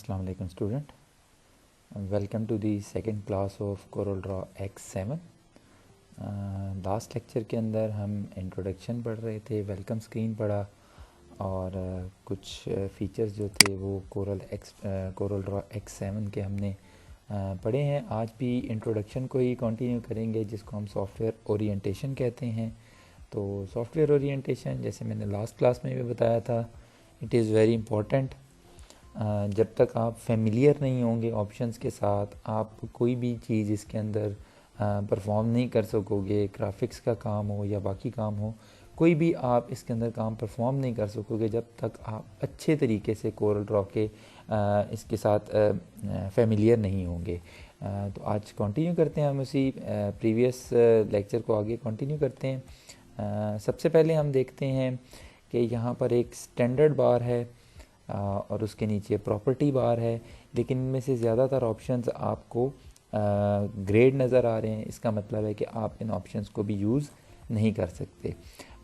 Assalamu alaikum student, welcome to the second class of CorelDRAW X7। Last lecture के अंदर हम introduction पढ़ रहे थे, वेलकम स्क्रीन पढ़ा और कुछ फीचर्स जो थे वो CorelDRAW X7 के हमने पढ़े हैं। आज भी इंट्रोडक्शन को ही कंटिन्यू करेंगे जिसको हम सॉफ्टवेयर ओरिएंटेशन कहते हैं। तो सॉफ्टवेयर ओरिएंटेशन जैसे मैंने लास्ट क्लास में भी बताया था, इट इज़ वेरी इम्पॉर्टेंट। जब तक आप फेमिलियर नहीं होंगे ऑप्शंस के साथ, आप कोई भी चीज़ इसके अंदर परफॉर्म नहीं कर सकोगे। ग्राफिक्स का काम हो या बाकी काम हो, कोई भी आप इसके अंदर काम परफॉर्म नहीं कर सकोगे जब तक आप अच्छे तरीके से CorelDRAW के इसके साथ फेमिलियर नहीं होंगे। तो आज कंटिन्यू करते हैं, हम उसी प्रीवियस लेक्चर को आगे कंटिन्यू करते हैं। सबसे पहले हम देखते हैं कि यहाँ पर एक स्टैंडर्ड बार है और उसके नीचे प्रॉपर्टी बार है, लेकिन इनमें से ज़्यादातर ऑप्शंस आपको ग्रेड नज़र आ रहे हैं। इसका मतलब है कि आप इन ऑप्शंस को भी यूज़ नहीं कर सकते।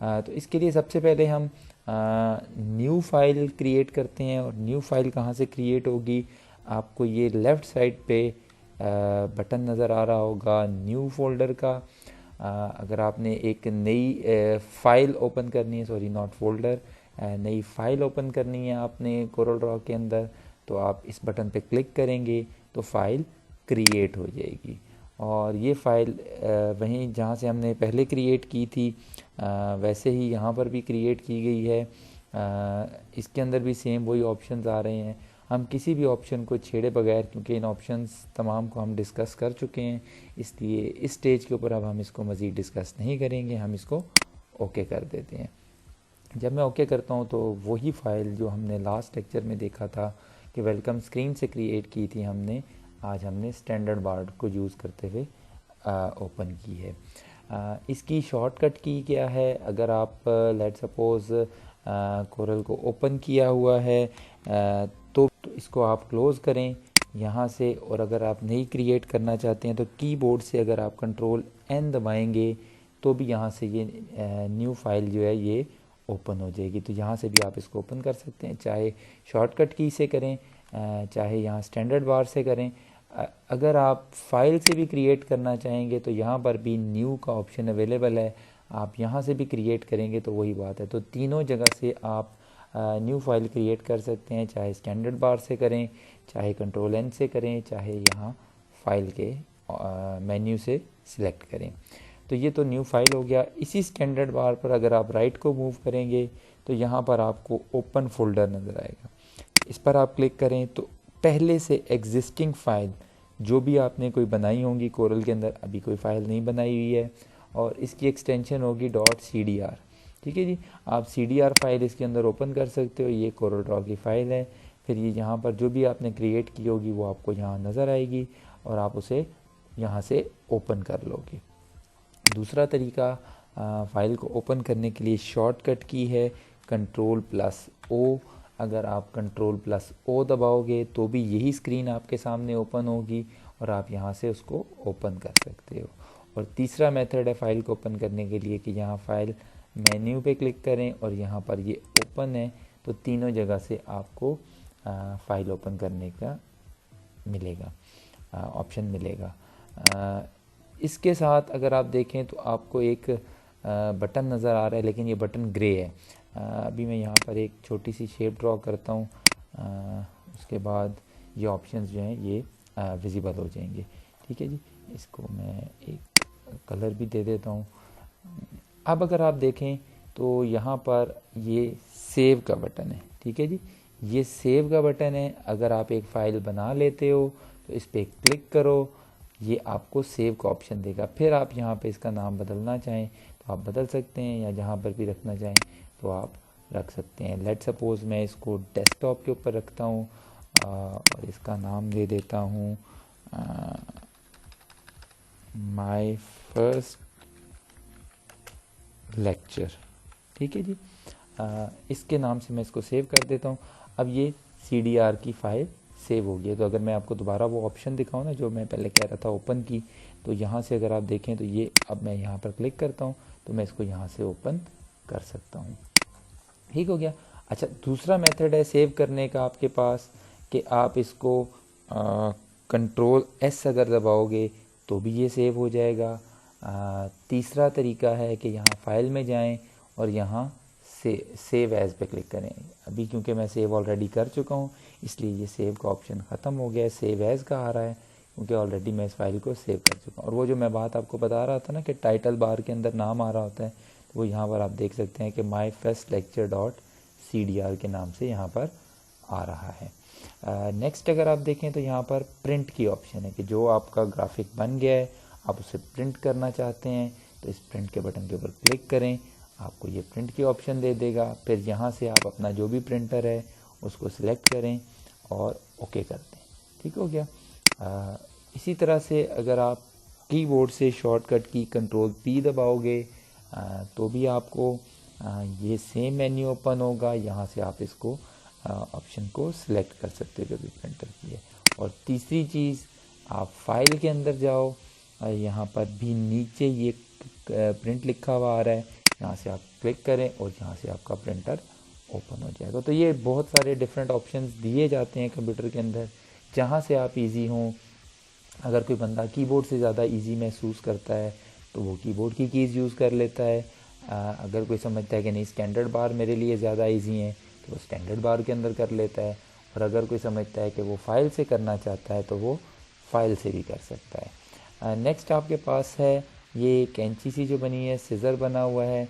तो इसके लिए सबसे पहले हम न्यू फाइल क्रिएट करते हैं। और न्यू फाइल कहाँ से क्रिएट होगी, आपको ये लेफ़्ट साइड पे बटन नज़र आ रहा होगा न्यू फोल्डर का। अगर आपने एक नई फ़ाइल ओपन करनी है, सॉरी नॉट फोल्डर, नई फ़ाइल ओपन करनी है आपने CorelDRAW के अंदर, तो आप इस बटन पे क्लिक करेंगे तो फ़ाइल क्रिएट हो जाएगी। और ये फ़ाइल वहीं जहाँ से हमने पहले क्रिएट की थी वैसे ही यहाँ पर भी क्रिएट की गई है। इसके अंदर भी सेम वही ऑप्शंस आ रहे हैं। हम किसी भी ऑप्शन को छेड़े बगैर, क्योंकि इन ऑप्शंस तमाम को हम डिस्कस कर चुके हैं, इसलिए इस स्टेज के ऊपर अब हम इसको मज़ीद डिस्कस नहीं करेंगे, हम इसको ओके कर देते हैं। जब मैं ओके करता हूँ तो वही फ़ाइल जो हमने लास्ट लेक्चर में देखा था कि वेलकम स्क्रीन से क्रिएट की थी हमने, आज हमने स्टैंडर्ड बार को यूज़ करते हुए ओपन की है। इसकी शॉर्टकट की क्या है, अगर आप लेट सपोज़ कोरल को ओपन किया हुआ है तो इसको आप क्लोज़ करें यहाँ से। और अगर आप नहीं क्रिएट करना चाहते हैं तो कीबोर्ड से अगर आप Ctrl+N दबाएंगे तो भी यहाँ से ये न्यू फाइल जो है ये ओपन हो जाएगी। तो यहाँ से भी आप इसको ओपन कर सकते हैं, चाहे शॉर्टकट की से करें चाहे यहाँ स्टैंडर्ड बार से करें। अगर आप फाइल से भी क्रिएट करना चाहेंगे तो यहाँ पर भी न्यू का ऑप्शन अवेलेबल है, आप यहाँ से भी क्रिएट करेंगे तो वही बात है। तो तीनों जगह से आप न्यू फाइल क्रिएट कर सकते हैं, चाहे स्टैंडर्ड बार से करें, चाहे Ctrl+N से करें, चाहे यहाँ फाइल के मेन्यू से सिलेक्ट करें। तो ये तो न्यू फाइल हो गया। इसी स्टैंडर्ड बार पर अगर आप राइट को मूव करेंगे तो यहाँ पर आपको ओपन फोल्डर नज़र आएगा। इस पर आप क्लिक करें तो पहले से एग्जिस्टिंग फ़ाइल जो भी आपने कोई बनाई होंगी कोरल के अंदर, अभी कोई फ़ाइल नहीं बनाई हुई है, और इसकी एक्सटेंशन होगी .cdr। ठीक है जी, आप cdr फाइल इसके अंदर ओपन कर सकते हो। ये CorelDRAW की फ़ाइल है। फिर ये यहाँ पर जो भी आपने क्रिएट की होगी वो आपको यहाँ नज़र आएगी और आप उसे यहाँ से ओपन कर लोगे। दूसरा तरीका फ़ाइल को ओपन करने के लिए शॉर्टकट की है Ctrl+O। अगर आप Ctrl+O दबाओगे तो भी यही स्क्रीन आपके सामने ओपन होगी और आप यहाँ से उसको ओपन कर सकते हो। और तीसरा मेथड है फ़ाइल को ओपन करने के लिए कि यहाँ फ़ाइल मेन्यू पे क्लिक करें और यहाँ पर ये ओपन है, तो तीनों जगह से आपको फ़ाइल ओपन करने का मिलेगा ऑप्शन मिलेगा। इसके साथ अगर आप देखें तो आपको एक बटन नज़र आ रहा है, लेकिन ये बटन ग्रे है। अभी मैं यहाँ पर एक छोटी सी शेप ड्रॉ करता हूँ, उसके बाद ये ऑप्शंस जो हैं ये विजिबल हो जाएंगे। ठीक है जी, इसको मैं एक कलर भी दे देता हूँ। अब अगर आप देखें तो यहाँ पर ये सेव का बटन है। ठीक है जी, ये सेव का बटन है। अगर आप एक फ़ाइल बना लेते हो तो इस पर क्लिक करो, ये आपको सेव का ऑप्शन देगा। फिर आप यहाँ पे इसका नाम बदलना चाहें तो आप बदल सकते हैं, या जहाँ पर भी रखना चाहें तो आप रख सकते हैं। लेट सपोज़ मैं इसको डेस्कटॉप के ऊपर रखता हूँ और इसका नाम दे देता हूँ माय फर्स्ट लेक्चर। ठीक है जी, इसके नाम से मैं इसको सेव कर देता हूँ। अब ये cdr की फ़ाइल सेव हो गई है। तो अगर मैं आपको दोबारा वो ऑप्शन दिखाऊँ ना जो मैं पहले कह रहा था ओपन की, तो यहाँ से अगर आप देखें तो ये अब मैं यहाँ पर क्लिक करता हूँ तो मैं इसको यहाँ से ओपन कर सकता हूँ। ठीक हो गया। अच्छा, दूसरा मेथड है सेव करने का आपके पास कि आप इसको कंट्रोल एस अगर दबाओगे तो भी ये सेव हो जाएगा। तीसरा तरीका है कि यहाँ फाइल में जाएं और यहाँ सेव एज़ पे क्लिक करें। अभी क्योंकि मैं सेव ऑलरेडी कर चुका हूँ इसलिए ये सेव का ऑप्शन ख़त्म हो गया है, सेव एज़ का आ रहा है क्योंकि ऑलरेडी मैं इस फाइल को सेव कर चुका हूँ। और वो जो मैं बात आपको बता रहा था ना कि टाइटल बार के अंदर नाम आ रहा होता है, तो वो यहाँ पर आप देख सकते हैं कि my first lecture dot CDR के नाम से यहाँ पर आ रहा है। नेक्स्ट अगर आप देखें तो यहाँ पर प्रिंट की ऑप्शन है कि जो आपका ग्राफिक बन गया है आप उसे प्रिंट करना चाहते हैं तो इस प्रिंट के बटन के ऊपर क्लिक करें, आपको ये प्रिंट की ऑप्शन दे देगा। फिर यहाँ से आप अपना जो भी प्रिंटर है उसको सिलेक्ट करें और ओके कर दें। ठीक हो गया। इसी तरह से अगर आप कीबोर्ड से शॉर्टकट की कंट्रोल P दबाओगे तो भी आपको ये सेम मेन्यू ओपन होगा। यहाँ से आप इसको ऑप्शन को सिलेक्ट कर सकते हो जो भी प्रिंटर की है। और तीसरी चीज़, आप फाइल के अंदर जाओ, यहाँ पर भी नीचे ये प्रिंट लिखा हुआ आ रहा है, यहाँ से आप क्लिक करें और यहाँ से आपका प्रिंटर ओपन हो जाएगा। तो ये बहुत सारे डिफरेंट ऑप्शंस दिए जाते हैं कंप्यूटर के अंदर जहाँ से आप इजी हों। अगर कोई बंदा कीबोर्ड से ज़्यादा इजी महसूस करता है तो वो कीबोर्ड की कीज़ यूज़ कर लेता है। अगर कोई समझता है कि नहीं स्टैंडर्ड बार मेरे लिए ज़्यादा इजी हैं तो वो स्टैंडर्ड बार के अंदर कर लेता है। और अगर कोई समझता है कि वो फाइल से करना चाहता है तो वो फाइल से भी कर सकता है। नेक्स्ट आपके पास है ये कैंची सी जो बनी है, सिज़र बना हुआ है।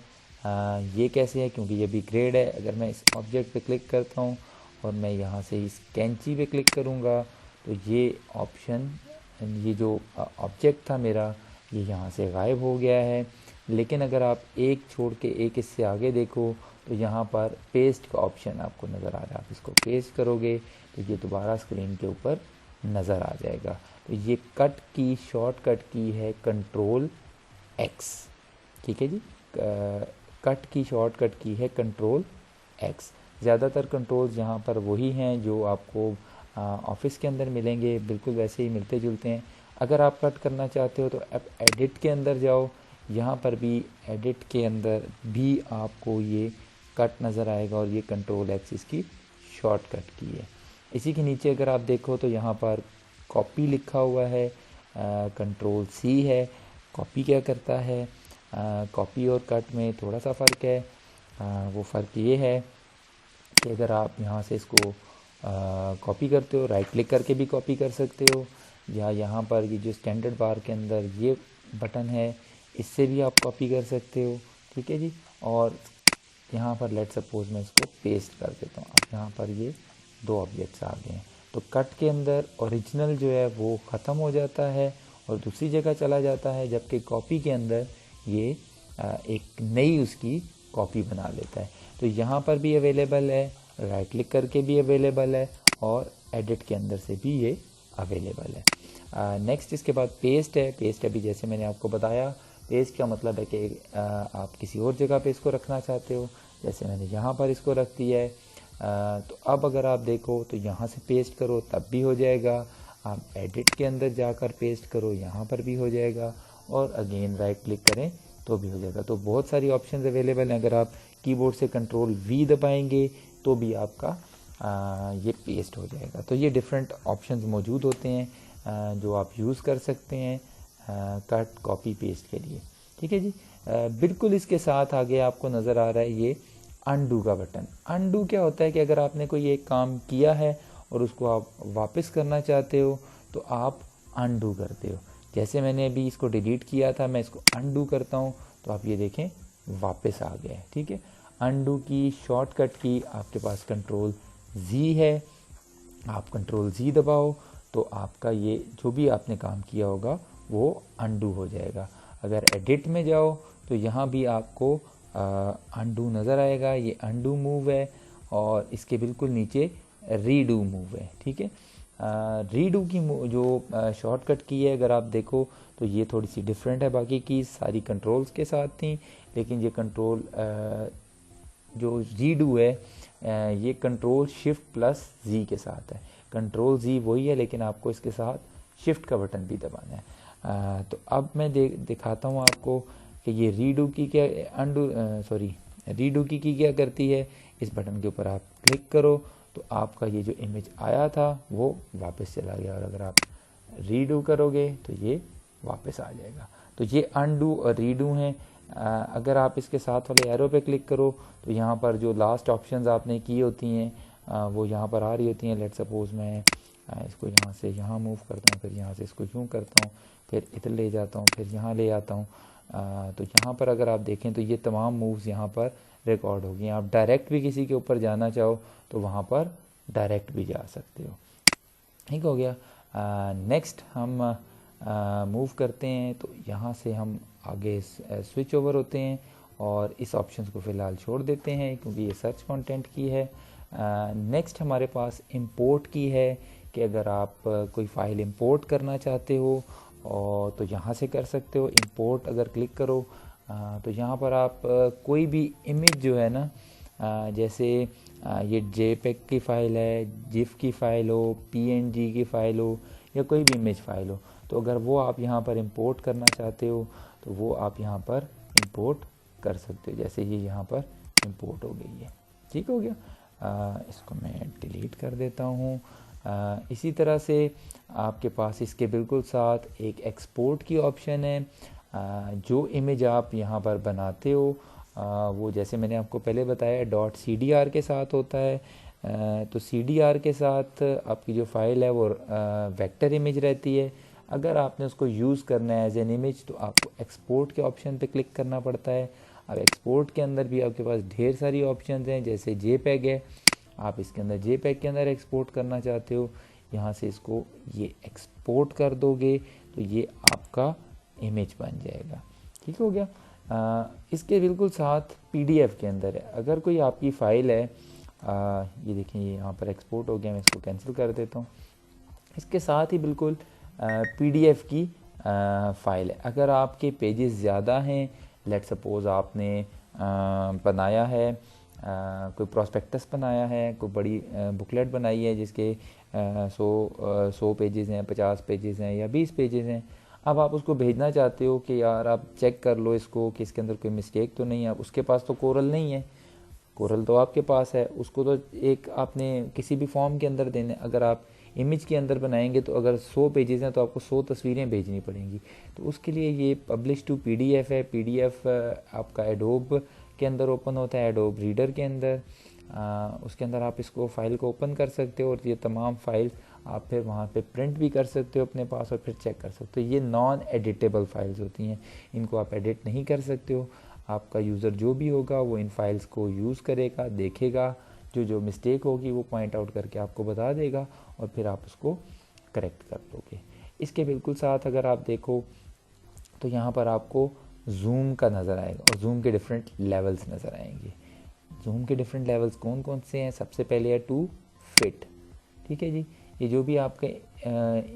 ये कैसे है, क्योंकि ये भी ग्रेड है। अगर मैं इस ऑब्जेक्ट पे क्लिक करता हूँ और मैं यहाँ से इस कैंची पे क्लिक करूँगा तो ये ऑप्शन, ये जो ऑब्जेक्ट था मेरा, ये यहाँ से गायब हो गया है। लेकिन अगर आप एक छोड़ के एक इससे आगे देखो तो यहाँ पर पेस्ट का ऑप्शन आपको नज़र आ रहा है। आप इसको पेस्ट करोगे तो ये दोबारा स्क्रीन के ऊपर नज़र आ जाएगा। तो ये कट की शॉर्टकट की है कंट्रोल X। ठीक है जी, कट की शॉर्टकट की है कंट्रोल X। ज़्यादातर कंट्रोल्स यहाँ पर वही हैं जो आपको ऑफिस के अंदर मिलेंगे, बिल्कुल वैसे ही मिलते जुलते हैं। अगर आप कट करना चाहते हो तो आप एडिट के अंदर जाओ, यहाँ पर भी एडिट के अंदर भी आपको ये कट नज़र आएगा और ये कंट्रोल X इसकी शॉर्टकट की है। इसी के नीचे अगर आप देखो तो यहाँ पर कॉपी लिखा हुआ है, कंट्रोल C है। कॉपी क्या करता है, कॉपी और कट में थोड़ा सा फ़र्क है। वो फ़र्क ये है कि अगर आप यहाँ से इसको कॉपी करते हो, राइट क्लिक करके भी कॉपी कर सकते हो, या यहाँ पर ये जो स्टैंडर्ड बार के अंदर ये बटन है इससे भी आप कॉपी कर सकते हो। ठीक है जी। और यहाँ पर लेट सपोज मैं इसको पेस्ट कर देता हूँ। अब यहाँ पर ये दो ऑब्जेक्ट्स आ गए हैं। तो कट के अंदर ओरिजिनल जो है वो ख़त्म हो जाता है और दूसरी जगह चला जाता है, जबकि कॉपी के अंदर ये एक नई उसकी कॉपी बना लेता है। तो यहाँ पर भी अवेलेबल है, राइट क्लिक करके भी अवेलेबल है और एडिट के अंदर से भी ये अवेलेबल है। नेक्स्ट इसके बाद पेस्ट है। पेस्ट अभी जैसे मैंने आपको बताया, पेस्ट का मतलब है कि आप किसी और जगह पे इसको रखना चाहते हो, जैसे मैंने यहाँ पर इसको रख दिया है। तो अब अगर आप देखो तो यहाँ से पेस्ट करो तब भी हो जाएगा, आप एडिट के अंदर जाकर पेस्ट करो यहाँ पर भी हो जाएगा, और अगेन राइट क्लिक करें तो भी हो जाएगा। तो बहुत सारी ऑप्शंस अवेलेबल हैं। अगर आप कीबोर्ड से कंट्रोल V दबाएंगे तो भी आपका ये पेस्ट हो जाएगा। तो ये डिफरेंट ऑप्शंस मौजूद होते हैं जो आप यूज़ कर सकते हैं कट कॉपी पेस्ट के लिए। ठीक है जी। बिल्कुल इसके साथ आगे आपको नज़र आ रहा है ये अनडू का बटन। अनडू क्या होता है कि अगर आपने कोई एक काम किया है और उसको आप वापस करना चाहते हो तो आप अनडू करते हो। जैसे मैंने अभी इसको डिलीट किया था, मैं इसको अनडू करता हूँ तो आप ये देखें वापस आ गया है। ठीक है। अनडू की शॉर्टकट की आपके पास कंट्रोल Z है। आप कंट्रोल Z दबाओ तो आपका ये जो भी आपने काम किया होगा वो अनडू हो जाएगा। अगर एडिट में जाओ तो यहाँ भी आपको अनडू नज़र आएगा। ये अनडू मूव है और इसके बिल्कुल नीचे रीडू मूव है। ठीक है। रीडू की जो शॉर्टकट की है अगर आप देखो तो ये थोड़ी सी डिफरेंट है, बाकी की सारी कंट्रोल्स के साथ थी, लेकिन ये कंट्रोल जो रीडू है ये कंट्रोल शिफ्ट प्लस Z के साथ है। कंट्रोल Z वही है लेकिन आपको इसके साथ शिफ्ट का बटन भी दबाना है। तो अब मैं दिखाता हूँ आपको कि ये रीडू की क्या रीडू की क्या करती है। इस बटन के ऊपर आप क्लिक करो तो आपका ये जो इमेज आया था वो वापस चला गया, और अगर आप रीडू करोगे तो ये वापस आ जाएगा। तो ये अनडू और रीडू हैं। अगर आप इसके साथ वाले एरो पे क्लिक करो तो यहाँ पर जो लास्ट ऑप्शंस आपने की होती हैं वो यहाँ पर आ रही होती हैं। लेट सपोज मैं इसको यहाँ से यहाँ मूव करता हूँ, फिर यहाँ से इसको यूँ करता हूँ, फिर इधर ले जाता हूँ, फिर यहाँ ले आता हूँ। तो यहाँ पर अगर आप देखें तो ये तमाम मूव्स यहाँ पर रिकॉर्ड हो गई। आप डायरेक्ट भी किसी के ऊपर जाना चाहो तो वहाँ पर डायरेक्ट भी जा सकते हो। ठीक हो गया। नेक्स्ट हम मूव करते हैं, तो यहाँ से हम आगे स्विच ओवर होते हैं और इस ऑप्शंस को फ़िलहाल छोड़ देते हैं क्योंकि ये सर्च कंटेंट की है। नेक्स्ट हमारे पास इंपोर्ट की है कि अगर आप कोई फ़ाइल इंपोर्ट करना चाहते हो और तो यहाँ से कर सकते हो। इंपोर्ट अगर क्लिक करो तो यहाँ पर आप कोई भी इमेज जो है ना, जैसे ये JPEG की फ़ाइल है, जिफ की फ़ाइल हो, PNG की फ़ाइल हो, या कोई भी इमेज फ़ाइल हो, तो अगर वो आप यहाँ पर इंपोर्ट करना चाहते हो तो वो आप यहाँ पर इंपोर्ट कर सकते हो। जैसे ये यहाँ पर इंपोर्ट हो गई है। ठीक हो गया। इसको मैं डिलीट कर देता हूँ। इसी तरह से आपके पास इसके बिल्कुल साथ एक एक्सपोर्ट की ऑप्शन है। जो इमेज आप यहाँ पर बनाते हो वो जैसे मैंने आपको पहले बताया .cdr के साथ होता है। तो CDR के साथ आपकी जो फाइल है वो वेक्टर इमेज रहती है। अगर आपने उसको यूज़ करना है एज एन इमेज तो आपको एक्सपोर्ट के ऑप्शन पे क्लिक करना पड़ता है। अब एक्सपोर्ट के अंदर भी आपके पास ढेर सारी ऑप्शंस हैं, जैसे JPEG है, आप इसके अंदर JPEG के अंदर एक्सपोर्ट करना चाहते हो, यहाँ से इसको ये एक्सपोर्ट कर दोगे तो ये आपका इमेज बन जाएगा। ठीक हो गया। इसके बिल्कुल साथ PDF के अंदर है। अगर कोई आपकी फ़ाइल है, ये देखें ये यहाँ पर एक्सपोर्ट हो गया, मैं इसको कैंसिल कर देता हूँ। इसके साथ ही बिल्कुल PDF की फ़ाइल है। अगर आपके पेजेस ज़्यादा हैं, लेट सपोज़ आपने बनाया है कोई प्रोस्पेक्टस बनाया है, कोई बड़ी बुकलेट बनाई है जिसके 100 पेजेस हैं, 50 पेजेस हैं या 20 पेजेस हैं। अब आप उसको भेजना चाहते हो कि यार आप चेक कर लो इसको कि इसके अंदर कोई मिस्टेक तो नहीं है। अब उसके पास तो कोरल नहीं है, कोरल तो आपके पास है, उसको तो एक आपने किसी भी फॉर्म के अंदर देने। अगर आप इमेज के अंदर बनाएंगे तो अगर 100 पेजेस हैं तो आपको 100 तस्वीरें भेजनी पड़ेंगी। तो उसके लिए ये पब्लिश टू PDF है। PDF आपका एडोब के अंदर ओपन होता है, एडोब रीडर के अंदर। उसके अंदर आप इसको फ़ाइल को ओपन कर सकते हो और ये तमाम फ़ाइल आप फिर वहाँ पे प्रिंट भी कर सकते हो अपने पास और फिर चेक कर सकते हो। ये नॉन एडिटेबल फाइल्स होती हैं, इनको आप एडिट नहीं कर सकते हो। आपका यूज़र जो भी होगा वो इन फाइल्स को यूज़ करेगा, देखेगा, जो मिस्टेक होगी वो पॉइंट आउट करके आपको बता देगा और फिर आप उसको करेक्ट कर दोगे। इसके बिल्कुल साथ अगर आप देखो तो यहाँ पर आपको जूम का नज़र आएगा और जूम के डिफरेंट लेवल्स नज़र आएंगे। जूम के डिफरेंट लेवल्स कौन कौन से हैं? सबसे पहले है टू फिट। ठीक है जी, ये जो भी आपका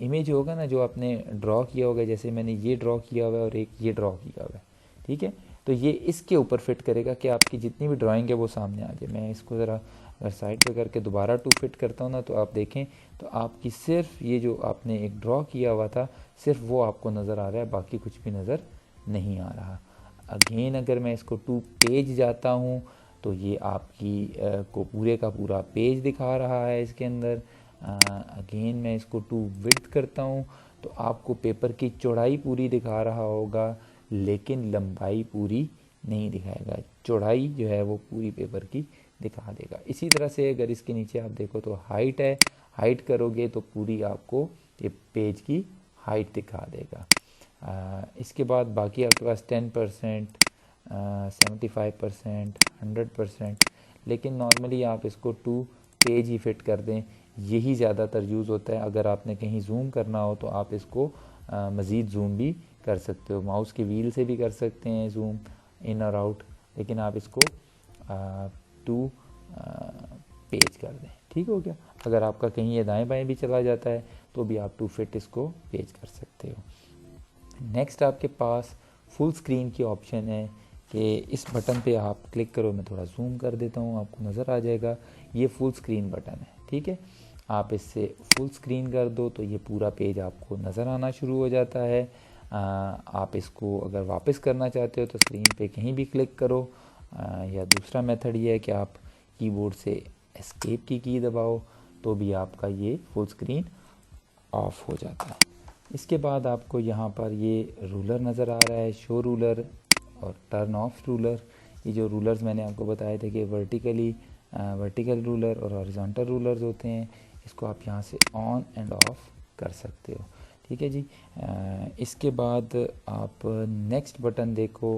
इमेज होगा ना, जो आपने ड्रॉ किया होगा, जैसे मैंने ये ड्रॉ किया हुआ है और एक ये ड्रॉ किया हुआ है, ठीक है, तो ये इसके ऊपर फिट करेगा कि आपकी जितनी भी ड्राइंग है वो सामने आ जाए। मैं इसको ज़रा अगर साइड पे करके दोबारा टू फिट करता हूँ ना, तो आप देखें तो आपकी सिर्फ ये जो आपने एक ड्रॉ किया हुआ था सिर्फ वो आपको नज़र आ रहा है, बाकी कुछ भी नज़र नहीं आ रहा। अगेन अगर मैं इसको टू पेज जाता हूँ तो ये आपकी को पूरे का पूरा पेज दिखा रहा है इसके अंदर। अगेन मैं इसको टू विड्थ करता हूँ तो आपको पेपर की चौड़ाई पूरी दिखा रहा होगा लेकिन लंबाई पूरी नहीं दिखाएगा, चौड़ाई जो है वो पूरी पेपर की दिखा देगा। इसी तरह से अगर इसके नीचे आप देखो तो हाइट है, हाइट करोगे तो पूरी आपको ये पेज की हाइट दिखा देगा। इसके बाद बाकी आपके पास 10%, 75%, 100%, लेकिन नॉर्मली आप इसको टू पेज ही फिट कर दें, यही ज़्यादातर यूज़ होता है। अगर आपने कहीं जूम करना हो तो आप इसको मज़ीद जूम भी कर सकते हो, माउस की व्हील से भी कर सकते हैं जूम इन और आउट, लेकिन आप इसको टू पेज कर दें। ठीक हो गया। अगर आपका कहीं ये दाएं बाएं भी चला जाता है तो भी आप टू फिट इसको पेज कर सकते हो। नेक्स्ट आपके पास फुल स्क्रीन की ऑप्शन है कि इस बटन पे आप क्लिक करो, मैं थोड़ा जूम कर देता हूँ, आपको नज़र आ जाएगा, ये फुल स्क्रीन बटन है। ठीक है, आप इससे फुल स्क्रीन कर दो तो ये पूरा पेज आपको नज़र आना शुरू हो जाता है। आप इसको अगर वापस करना चाहते हो तो स्क्रीन पे कहीं भी क्लिक करो, या दूसरा मेथड ये है कि आप कीबोर्ड से एस्केप की दबाओ तो भी आपका ये फुल स्क्रीन ऑफ हो जाता है। इसके बाद आपको यहाँ पर ये रूलर नज़र आ रहा है, शो रूलर और टर्न ऑफ रूलर। ये जो रूलर्स मैंने आपको बताए थे कि वर्टिकल रूलर और हॉरिजॉन्टल रूलर्स होते हैं, इसको आप यहाँ से ऑन एंड ऑफ कर सकते हो। ठीक है जी। इसके बाद आप नेक्स्ट बटन देखो,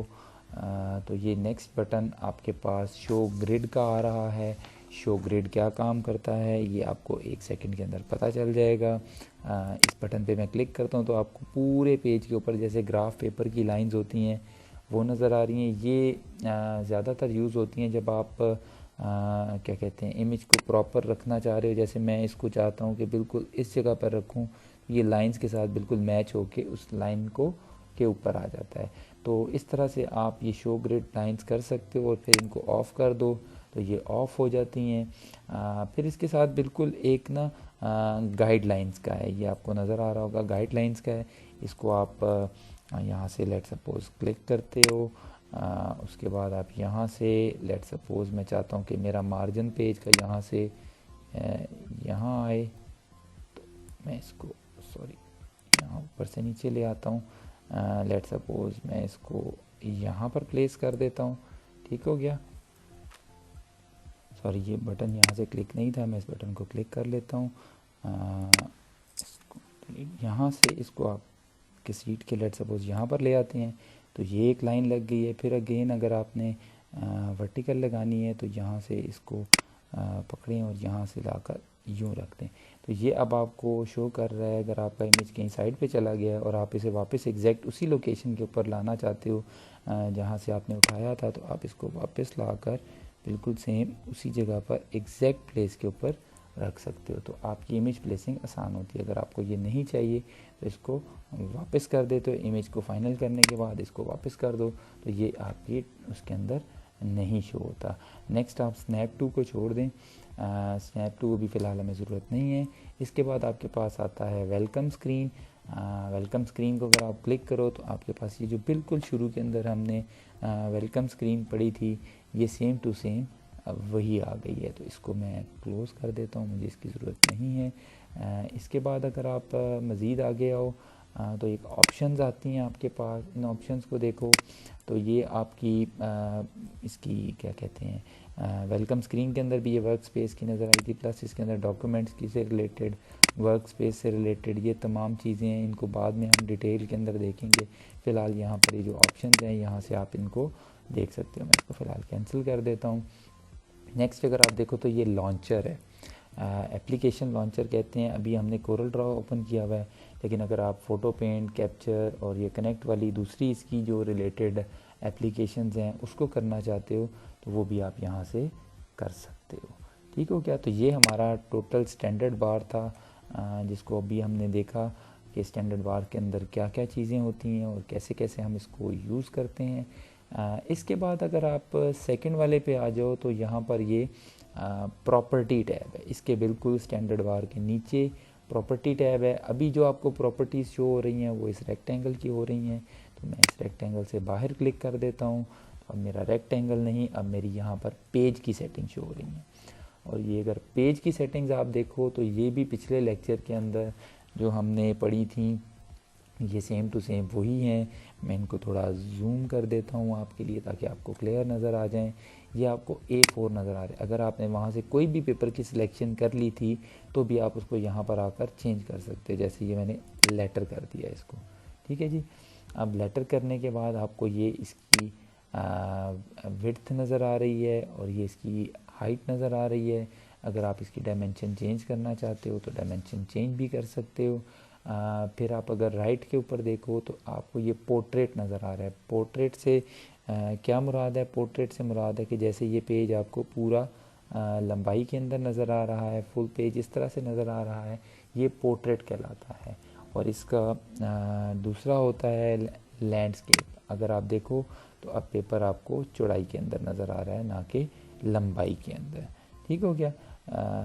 तो ये नेक्स्ट बटन आपके पास शो ग्रिड का आ रहा है। शो ग्रिड क्या काम करता है ये आपको 1 सेकंड के अंदर पता चल जाएगा। इस बटन पे मैं क्लिक करता हूँ तो आपको पूरे पेज के ऊपर जैसे ग्राफ पेपर की लाइंस होती हैं वो नज़र आ रही हैं। ये ज़्यादातर यूज़ होती हैं जब आप क्या कहते हैं, इमेज को प्रॉपर रखना चाह रहे हो। जैसे मैं इसको चाहता हूँ कि बिल्कुल इस जगह पर रखूँ, ये लाइंस के साथ बिल्कुल मैच होके उस लाइन को के ऊपर आ जाता है। तो इस तरह से आप ये शो ग्रिड लाइंस कर सकते हो और फिर इनको ऑफ़ कर दो तो ये ऑफ़ हो जाती हैं। फिर इसके साथ बिल्कुल एक ना गाइडलाइंस का है, ये आपको नज़र आ रहा होगा, गाइडलाइंस का है। इसको आप यहाँ से लेट सपोज़ क्लिक करते हो। उसके बाद आप यहाँ से लेट सपोज़ मैं चाहता हूँ कि मेरा मार्जिन पेज का यहाँ से यहाँ आए, तो मैं इसको यहाँ ऊपर से नीचे ले आता हूँ। लेट सपोज़ मैं इसको यहाँ पर प्लेस कर देता हूँ। ठीक हो गया। ये बटन यहाँ से क्लिक नहीं था, मैं इस बटन को क्लिक कर लेता हूँ। यहाँ से इसको आप किस सीट के लेट सपोज़ यहाँ पर ले आते हैं तो ये एक लाइन लग गई है। फिर अगेन अगर आपने वर्टिकल लगानी है तो यहाँ से इसको पकड़ें और यहाँ से लाकर यूँ रख दें तो ये अब आपको शो कर रहा है। अगर आपका इमेज कहीं साइड पे चला गया और आप इसे वापस एग्जैक्ट उसी लोकेशन के ऊपर लाना चाहते हो जहाँ से आपने उठाया था, तो आप इसको वापस लाकर बिल्कुल सेम उसी जगह पर एग्जैक्ट प्लेस के ऊपर रख सकते हो। तो आपकी इमेज प्लेसिंग आसान होती है। अगर आपको ये नहीं चाहिए तो इसको वापस कर दे, तो इमेज को फाइनल करने के बाद इसको वापस कर दो तो ये आपकी उसके अंदर नहीं शो होता। नेक्स्ट आप स्नैप टू को छोड़ दें, स्नैप टू अभी फ़िलहाल हमें ज़रूरत नहीं है। इसके बाद आपके पास आता है वेलकम स्क्रीन। वेलकम स्क्रीन को अगर आप क्लिक करो तो आपके पास ये जो बिल्कुल शुरू के अंदर हमने वेलकम स्क्रीन पढ़ी थी ये सेम टू सेम अब वही आ गई है। तो इसको मैं क्लोज़ कर देता हूँ, मुझे इसकी ज़रूरत नहीं है। इसके बाद अगर आप मज़ीद आगे आओ तो एक ऑप्शंस आती हैं आपके पास। इन ऑप्शंस को देखो तो ये आपकी इसकी क्या कहते हैं, वेलकम स्क्रीन के अंदर भी ये वर्क स्पेस की नज़र आई थी, प्लस इसके अंदर डॉक्यूमेंट्स की से रिलेटेड, वर्क स्पेस से रिलेटेड ये तमाम चीज़ें हैं। इनको बाद में हम डिटेल के अंदर देखेंगे। फ़िलहाल यहाँ पर ये जो ऑप्शंस हैं यहाँ से आप इनको देख सकते हो। मैं इसको फ़िलहाल कैंसिल कर देता हूँ। नेक्स्ट अगर आप देखो तो ये लॉन्चर है, एप्लीकेशन लॉन्चर कहते हैं। अभी हमने कोरल ड्रॉ ओपन किया हुआ है, लेकिन अगर आप फ़ोटो पेंट, कैप्चर और ये कनेक्ट वाली दूसरी इसकी जो रिलेटेड एप्लीकेशंस हैं उसको करना चाहते हो तो वो भी आप यहाँ से कर सकते हो। ठीक हो क्या। तो ये हमारा टोटल स्टैंडर्ड बार था जिसको अभी हमने देखा कि स्टैंडर्ड बार के अंदर क्या क्या चीज़ें होती हैं और कैसे कैसे हम इसको यूज़ करते हैं। इसके बाद अगर आप सेकंड वाले पे आ जाओ तो यहाँ पर ये प्रॉपर्टी टैब है। इसके बिल्कुल स्टैंडर्ड बार के नीचे प्रॉपर्टी टैब है। अभी जो आपको प्रॉपर्टीज़ शो हो रही हैं वो इस रेक्टेंगल की हो रही हैं, तो मैं इस रेक्टेंगल से बाहर क्लिक कर देता हूँ। अब मेरा रेक्टेंगल नहीं, अब मेरी यहाँ पर पेज की सेटिंग शो हो रही है। और ये अगर पेज की सेटिंग्स आप देखो तो ये भी पिछले लेक्चर के अंदर जो हमने पढ़ी थी ये सेम टू सेम वही हैं। मैं इनको थोड़ा जूम कर देता हूँ आपके लिए ताकि आपको क्लियर नज़र आ जाएं। ये आपको A4 नज़र आ रहा है। अगर आपने वहाँ से कोई भी पेपर की सिलेक्शन कर ली थी तो भी आप उसको यहाँ पर आकर चेंज कर सकते हैं। जैसे ये मैंने लेटर कर दिया इसको। ठीक है जी। अब लेटर करने के बाद आपको ये इसकी विड्थ नज़र आ रही है और ये इसकी हाइट नज़र आ रही है। अगर आप इसकी डायमेंशन चेंज करना चाहते हो तो डायमेंशन चेंज भी कर सकते हो। फिर आप अगर राइट के ऊपर देखो तो आपको ये पोर्ट्रेट नज़र आ रहा है। पोर्ट्रेट से क्या मुराद है? पोर्ट्रेट से मुराद है कि जैसे ये पेज आपको पूरा लंबाई के अंदर नज़र आ रहा है, फुल पेज इस तरह से नज़र आ रहा है, ये पोर्ट्रेट कहलाता है। और इसका दूसरा होता है लैंडस्केप। अगर आप देखो तो अब पेपर आपको चौड़ाई के अंदर नज़र आ रहा है, ना कि लंबाई के अंदर। ठीक हो गया।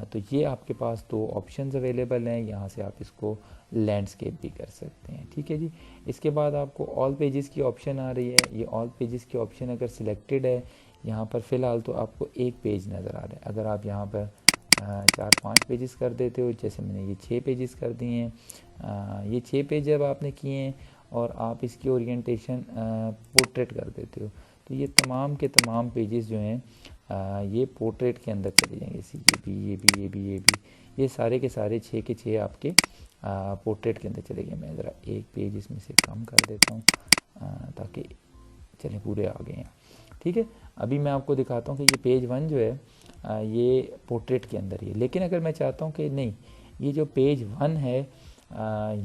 तो ये आपके पास दो ऑप्शंस अवेलेबल हैं, यहाँ से आप इसको लैंडस्केप भी कर सकते हैं। ठीक है जी। इसके बाद आपको ऑल पेजेस की ऑप्शन आ रही है। ये ऑल पेजेस की ऑप्शन अगर सिलेक्टेड है यहाँ पर फ़िलहाल तो आपको एक पेज नज़र आ रहा है। अगर आप यहाँ पर 4-5 पेजेस कर देते हो। जैसे मैंने ये 6 पेजेस कर दिए हैं। ये 6 पेज जब आपने किए हैं और आप इसकी ओरिएंटेशन पोर्ट्रेट कर देते हो तो ये तमाम के तमाम पेजेस जो हैं ये पोर्ट्रेट के अंदर चले जाएंगे। ये सारे के सारे 6 के 6 आपके पोर्ट्रेट के अंदर चले गए। मैं ज़रा एक पेज इसमें से कम कर देता हूँ ताकि चलें पूरे आ गए हैं। ठीक है, अभी मैं आपको दिखाता हूँ कि ये पेज 1 जो है ये पोर्ट्रेट के अंदर ही है। लेकिन अगर मैं चाहता हूँ कि नहीं, ये जो पेज 1 है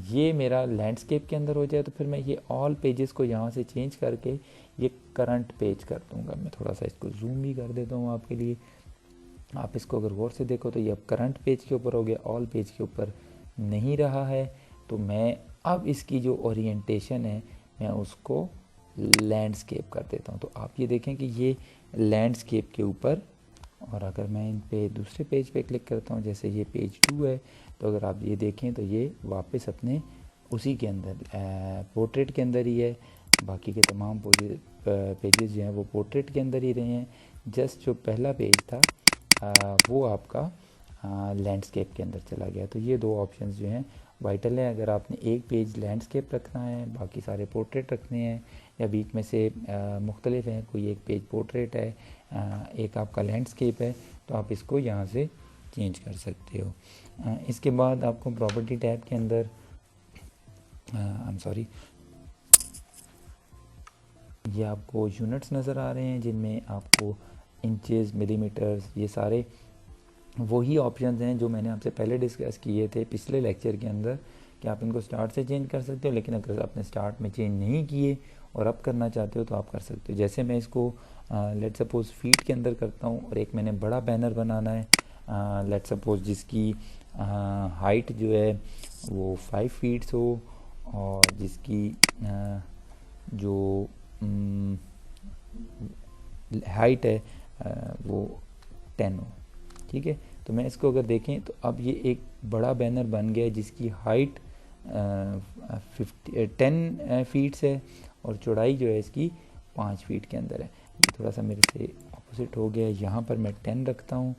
ये मेरा लैंडस्केप के अंदर हो जाए, तो फिर मैं ये ऑल पेजेस को यहाँ से चेंज करके ये करंट पेज कर दूँगा। मैं थोड़ा सा इसको जूम भी कर देता हूँ आपके लिए। आप इसको अगर गौर से देखो तो ये अब करंट पेज के ऊपर हो गया, ऑल पेज के ऊपर नहीं रहा है। तो मैं अब इसकी जो ओरिएंटेशन है मैं उसको लैंडस्केप कर देता हूँ। तो आप ये देखें कि ये लैंडस्केप के ऊपर, और अगर मैं इन पे दूसरे पेज पे क्लिक करता हूँ, जैसे ये पेज 2 है, तो अगर आप ये देखें तो ये वापस अपने उसी के अंदर पोर्ट्रेट के अंदर ही है। बाकी के तमाम पेजेस जो हैं वो पोर्ट्रेट के अंदर ही रहे हैं। जस्ट जो पहला पेज था वो आपका लैंडस्केप के अंदर चला गया। तो ये दो ऑप्शंस जो हैं वाइटल है। अगर आपने एक पेज लैंडस्केप रखना है, बाकी सारे पोर्ट्रेट रखने हैं, या बीच में से मुख्तलिफ हैं, कोई एक पेज पोर्ट्रेट है एक आपका लैंडस्केप है, तो आप इसको यहाँ से चेंज कर सकते हो। इसके बाद आपको प्रॉपर्टी टैब के अंदर ये आपको यूनिट्स नज़र आ रहे हैं जिनमें आपको इंचेस, मिलीमीटर्स, ये सारे वही ऑप्शंस हैं जो मैंने आपसे पहले डिस्कस किए थे पिछले लेक्चर के अंदर कि आप इनको स्टार्ट से चेंज कर सकते हो। लेकिन अगर आपने स्टार्ट में चेंज नहीं किए और अब करना चाहते हो तो आप कर सकते हो। जैसे मैं इसको लेट सपोज़ फीट के अंदर करता हूँ और एक मैंने बड़ा बैनर बनाना है लेट सपोज़ जिसकी हाइट जो है वो 5 फीट्स हो और जिसकी जो हाइट है वो 10 हो। ठीक है, तो मैं इसको अगर देखें तो अब ये एक बड़ा बैनर बन गया है जिसकी हाइट 10 फीट्स है और चौड़ाई जो है इसकी 5 फीट के अंदर है। ये थोड़ा सा मेरे से ऑपोजिट हो गया है। यहाँ पर मैं 10 रखता हूँ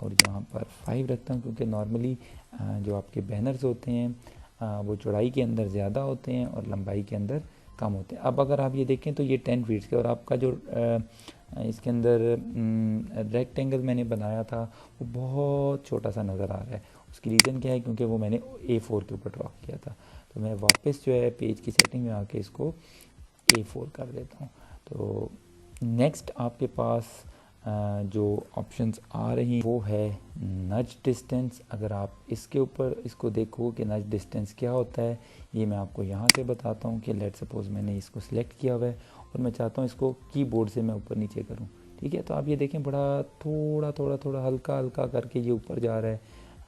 और यहाँ पर 5 रखता हूँ, क्योंकि नॉर्मली जो आपके बैनर्स होते हैं वो चौड़ाई के अंदर ज़्यादा होते हैं और लंबाई के अंदर कम होते हैं। अब अगर आप ये देखें तो ये 10 फीट्स के, और आपका जो इसके अंदर रेक्टेंगल मैंने बनाया था वो बहुत छोटा सा नज़र आ रहा है। उसकी रीज़न क्या है, क्योंकि वो मैंने A4 के ऊपर ड्रॉ किया था। तो मैं वापस जो है पेज की सेटिंग में आके इसको A4 कर देता हूँ। तो नेक्स्ट आपके पास जो ऑप्शंस आ रही हैं वो है नज डिस्टेंस। अगर आप इसके ऊपर इसको देखो कि नज डिस्टेंस क्या होता है, ये मैं आपको यहाँ से बताता हूँ कि लेट सपोज़ मैंने इसको सिलेक्ट किया हुआ है और मैं चाहता हूँ इसको कीबोर्ड से मैं ऊपर नीचे करूँ। ठीक है, तो आप ये देखें बड़ा थोड़ा हल्का हल्का करके ये ऊपर जा रहा है,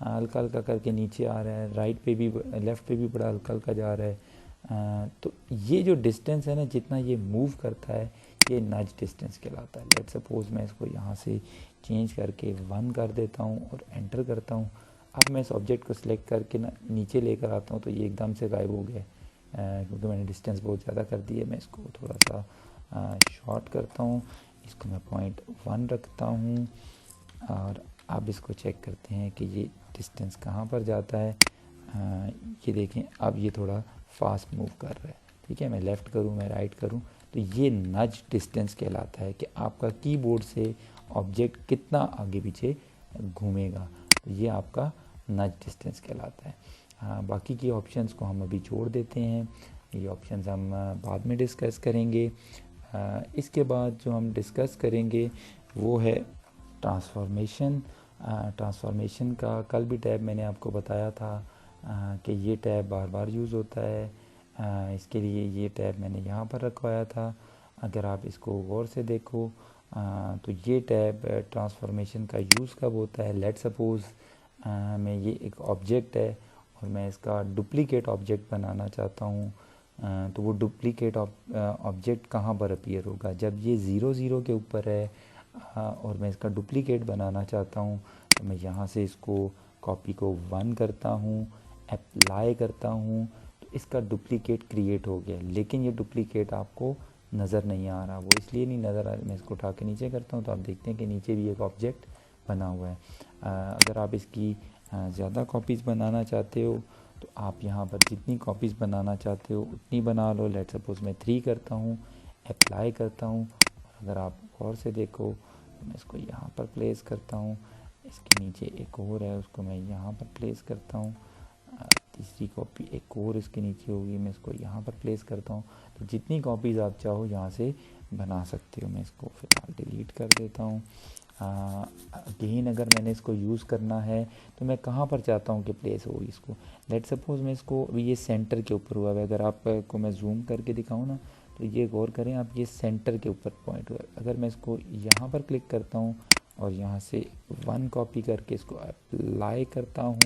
हल्का हल्का करके नीचे आ रहा है, राइट पे भी लेफ़्ट पे भी बड़ा हल्का हल्का जा रहा है। तो ये जो डिस्टेंस है ना, जितना ये मूव करता है ये नज डिस्टेंस कहलाता है। लेट सपोज़ मैं इसको यहाँ से चेंज करके 1 कर देता हूँ और एंटर करता हूँ। अब मैं इस ऑब्जेक्ट को सिलेक्ट करके ना नीचे लेकर आता हूँ तो ये एकदम से गायब हो गया क्योंकि मैंने डिस्टेंस बहुत ज़्यादा कर दी है। मैं इसको थोड़ा सा शॉर्ट करता हूँ, इसको मैं 0.1 रखता हूँ और अब इसको चेक करते हैं कि ये डिस्टेंस कहाँ पर जाता है। ये देखें अब ये थोड़ा फास्ट मूव कर रहा है। ठीक है, मैं लेफ़्ट करूँ, मैं राइट करूँ, तो ये नज डिस्टेंस कहलाता है कि आपका कीबोर्ड से ऑब्जेक्ट कितना आगे पीछे घूमेगा। तो ये आपका नज डिस्टेंस कहलाता है। बाकी की ऑप्शंस को हम अभी छोड़ देते हैं, ये ऑप्शंस हम बाद में डिस्कस करेंगे। इसके बाद जो हम डिस्कस करेंगे वो है ट्रांसफॉर्मेशन। ट्रांसफॉर्मेशन का कल भी टैब मैंने आपको बताया था कि ये टैब बार बार यूज़ होता है। इसके लिए ये टैब मैंने यहाँ पर रखवाया था। अगर आप इसको गौर से देखो तो ये टैब ट्रांसफॉर्मेशन का यूज़ कब होता है। लेट सपोज़ मैं ये एक ऑब्जेक्ट है और मैं इसका डुप्लीकेट ऑब्जेक्ट बनाना चाहता हूँ, तो वो डुप्लीकेट ऑब्जेक्ट कहाँ पर अपीयर होगा, जब ये 0 0 के ऊपर है और मैं इसका डुप्लीकेट बनाना चाहता हूँ तो मैं यहाँ से इसको कॉपी को 1 करता हूँ, अप्लाई करता हूँ, तो इसका डुप्लीकेट क्रिएट हो गया। लेकिन ये डुप्लीकेट आपको नज़र नहीं आ रहा। वो इसलिए नहीं नज़र आ रहा, मैं इसको उठा के नीचे करता हूँ तो आप देखते हैं कि नीचे भी एक ऑब्जेक्ट बना हुआ है। अगर आप इसकी ज़्यादा कॉपीज़ बनाना चाहते हो तो आप यहाँ पर जितनी कॉपीज़ बनाना चाहते हो उतनी बना लो। लेट्स सपोज मैं 3 करता हूँ, अप्लाई करता हूँ, और अगर आप गौर से देखो तो मैं इसको यहाँ पर प्लेस करता हूँ, इसके नीचे एक और है उसको मैं यहाँ पर प्लेस करता हूँ, तीसरी कॉपी एक और इसके नीचे होगी, मैं इसको यहाँ पर प्लेस करता हूँ। तो जितनी कॉपीज़ आप चाहो यहाँ से बना सकते हो। मैं इसको फ़िलहाल डिलीट कर देता हूँ। अगेन अगर मैंने इसको यूज़ करना है तो मैं कहाँ पर चाहता हूँ कि प्लेस हो इसको। लेट सपोज़ मैं इसको अभी ये सेंटर के ऊपर हुआ है, अगर आपको मैं जूम करके दिखाऊँ ना तो ये गौर करें आप, ये सेंटर के ऊपर पॉइंट हुआ है। अगर मैं इसको यहाँ पर क्लिक करता हूँ और यहाँ से 1 कॉपी करके इसको अप्लाई करता हूँ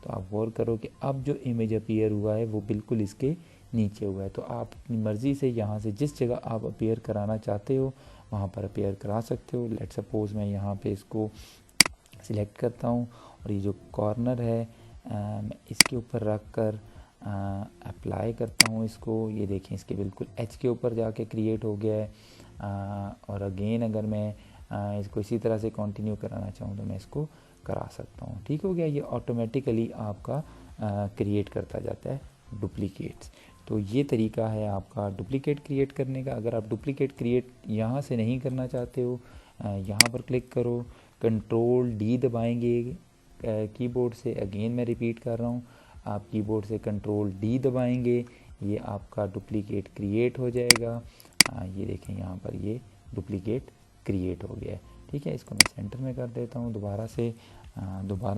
तो आप गौर करो कि अब जो इमेज अपीयर हुआ है वो बिल्कुल इसके नीचे हुआ है। तो आप अपनी मर्ज़ी से यहाँ से जिस जगह आप अपीयर कराना चाहते हो वहाँ पर अपीयर करा सकते हो। लेट सपोज़ मैं यहाँ पे इसको सिलेक्ट करता हूँ और ये जो कॉर्नर है मैं इसके ऊपर रख कर अप्लाई करता हूँ इसको। ये देखें इसके बिल्कुल एच के ऊपर जाके क्रिएट हो गया है। और अगेन अगर मैं इसको इसी तरह से कंटिन्यू कराना चाहूँ तो मैं इसको करा सकता हूँ। ठीक हो गया, ये ऑटोमेटिकली आपका क्रिएट करता जाता है डुप्लीकेट्स। तो ये तरीका है आपका डुप्लीकेट क्रिएट करने का। अगर आप डुप्लीकेट क्रिएट यहाँ से नहीं करना चाहते हो, यहाँ पर क्लिक करो, कंट्रोल डी दबाएंगे कीबोर्ड से। अगेन मैं रिपीट कर रहा हूँ, आप कीबोर्ड से कंट्रोल डी दबाएंगे, ये आपका डुप्लीकेट क्रिएट हो जाएगा। ये देखें यहाँ पर ये डुप्लीकेट क्रिएट हो गया है। ठीक है, इसको मैं सेंटर में कर देता हूँ दोबारा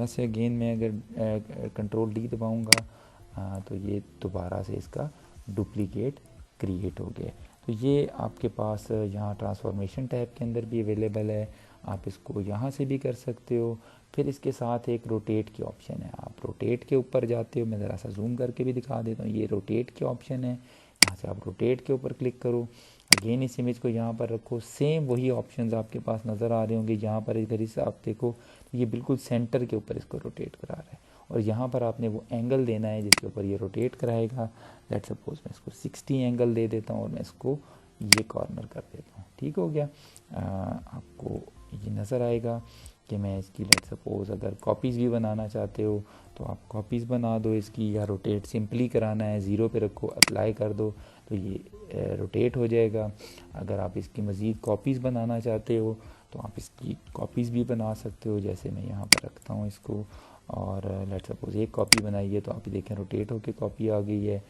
से अगेन मैं अगर कंट्रोल डी दबाऊँगा तो ये दोबारा से इसका डुप्लीकेट क्रिएट हो गया। तो ये आपके पास यहाँ ट्रांसफॉर्मेशन टैब के अंदर भी अवेलेबल है, आप इसको यहाँ से भी कर सकते हो। फिर इसके साथ एक रोटेट की ऑप्शन है, आप रोटेट के ऊपर जाते हो, मैं ज़रा सा जूम करके भी दिखा देता हूँ। ये रोटेट की ऑप्शन है, यहाँ से आप रोटेट के ऊपर क्लिक करो, अगेन इस इमेज को यहाँ पर रखो, सेम वही ऑप्शंस आपके पास नज़र आ रहे होंगे। यहाँ पर इधर से आप देखो तो ये बिल्कुल सेंटर के ऊपर इसको रोटेट करा रहा है, और यहाँ पर आपने वो एंगल देना है जिसके ऊपर ये रोटेट कराएगा। लेट सपोज मैं इसको 60 एंगल दे देता हूँ और मैं इसको ये कॉर्नर कर देता हूँ। ठीक हो गया, आपको ये नज़र आएगा कि मैं इसकी लेट सपोज अगर कॉपीज़ भी बनाना चाहते हो तो आप कॉपीज़ बना दो इसकी, या रोटेट सिंपली कराना है 0 पे रखो, अप्लाई कर दो तो ये रोटेट हो जाएगा। अगर आप इसकी मज़ीद कॉपीज़ बनाना चाहते हो तो आप इसकी कॉपीज़ भी बना सकते हो। जैसे मैं यहाँ पर रखता हूँ इसको और लेट सपोज एक कॉपी बनाई है तो आप देखें रोटेट होकर कॉपी आ गई है।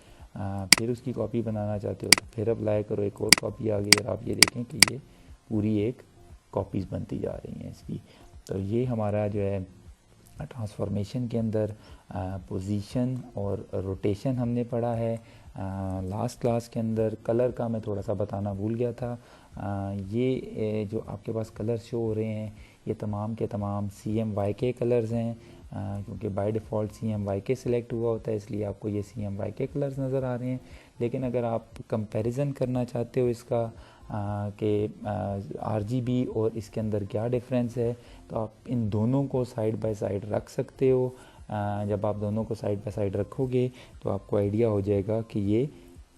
फिर उसकी कॉपी बनाना चाहते हो तो फिर अप्लाई करो, एक और कॉपी आ गई और आप ये देखें कि ये पूरी एक कॉपीज़ बनती जा रही हैं इसकी। तो ये हमारा जो है ट्रांसफॉर्मेशन के अंदर पोजीशन और रोटेशन हमने पढ़ा है। लास्ट क्लास के अंदर कलर का मैं थोड़ा सा बताना भूल गया था। ये जो आपके पास कलर शो हो रहे हैं ये तमाम के तमाम CMYK कलर्स हैं, क्योंकि बाय डिफ़ॉल्ट CMYK सिलेक्ट हुआ होता है इसलिए आपको ये CMYK कलर्स नज़र आ रहे हैं। लेकिन अगर आप कंपैरिजन करना चाहते हो इसका कि RGB और इसके अंदर क्या डिफरेंस है तो आप इन दोनों को साइड बाय साइड रख सकते हो। जब आप दोनों को साइड बाय साइड रखोगे तो आपको आइडिया हो जाएगा कि ये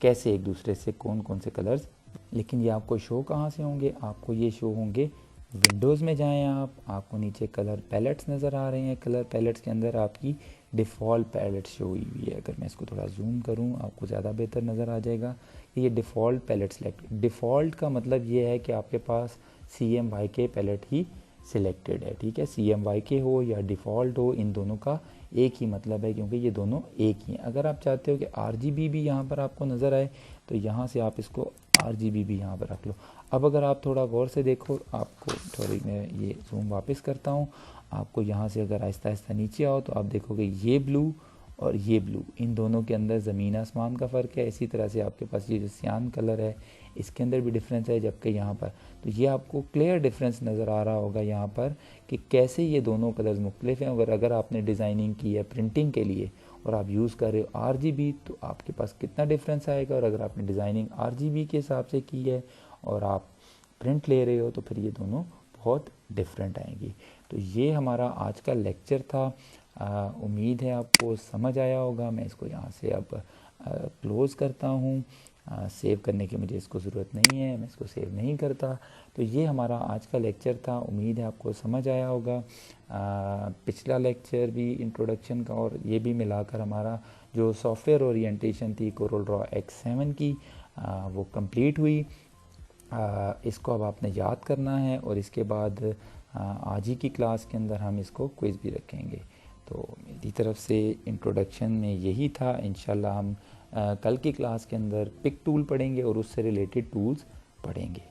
कैसे एक दूसरे से कौन कौन से कलर्स। लेकिन ये आपको शो कहाँ से होंगे, आपको ये शो होंगे विंडोज़ में जाएं आपको नीचे कलर पैलेट्स नज़र आ रहे हैं। कलर पैलेट्स के अंदर आपकी डिफ़ॉल्ट पैलेट शो हुई हुई है। अगर मैं इसको थोड़ा जूम करूं आपको ज़्यादा बेहतर नज़र आ जाएगा कि ये डिफ़ॉल्ट पैलेट सेलेक्ट। डिफ़ॉल्ट का मतलब ये है कि आपके पास CMYK पैलेट ही सिलेक्टेड है। ठीक है, CMYK हो या डिफ़ॉल्ट हो, इन दोनों का एक ही मतलब है क्योंकि ये दोनों एक ही हैं। अगर आप चाहते हो कि RGB भी यहाँ पर आपको नज़र आए तो यहाँ से आप इसको RGB भी यहाँ पर रख लो। अब अगर आप थोड़ा गौर से देखो, आपको थोड़ी मैं ये जूम वापस करता हूँ, आपको यहाँ से अगर आहिस्ता आहिस्ता नीचे आओ तो आप देखोगे ये ब्लू और ये ब्लू, इन दोनों के अंदर ज़मीन आसमान का फ़र्क है। इसी तरह से आपके पास ये जो सियान कलर है इसके अंदर भी डिफरेंस है, जबकि यहाँ पर तो ये आपको क्लियर डिफरेंस नज़र आ रहा होगा यहाँ पर कि कैसे ये दोनों कलर्स मुख्तलिफ हैं। अगर आपने डिज़ाइनिंग की है प्रिंटिंग के लिए और आप यूज़ कर रहे हो RGB तो आपके पास कितना डिफरेंस आएगा, और अगर आपने डिज़ाइनिंग RGB के हिसाब से की है और आप प्रिंट ले रहे हो तो फिर ये दोनों बहुत डिफरेंट आएंगी। तो ये हमारा आज का लेक्चर था, उम्मीद है आपको समझ आया होगा। मैं इसको यहाँ से अब क्लोज़ करता हूँ। सेव करने की मुझे इसको ज़रूरत नहीं है, मैं इसको सेव नहीं करता। तो ये हमारा आज का लेक्चर था, उम्मीद है आपको समझ आया होगा। पिछला लेक्चर भी इंट्रोडक्शन का और ये भी मिलाकर हमारा जो सॉफ्टवेयर ओरिएंटेशन थी कोरल ड्रॉ X7 की वो कंप्लीट हुई। इसको अब आपने याद करना है और इसके बाद आज ही की क्लास के अंदर हम इसको क्विज़ भी रखेंगे। तो मेरी तरफ से इंट्रोडक्शन में यही था। इंशाल्लाह हम कल की क्लास के अंदर पिक टूल पढ़ेंगे और उससे रिलेटेड टूल्स पढ़ेंगे।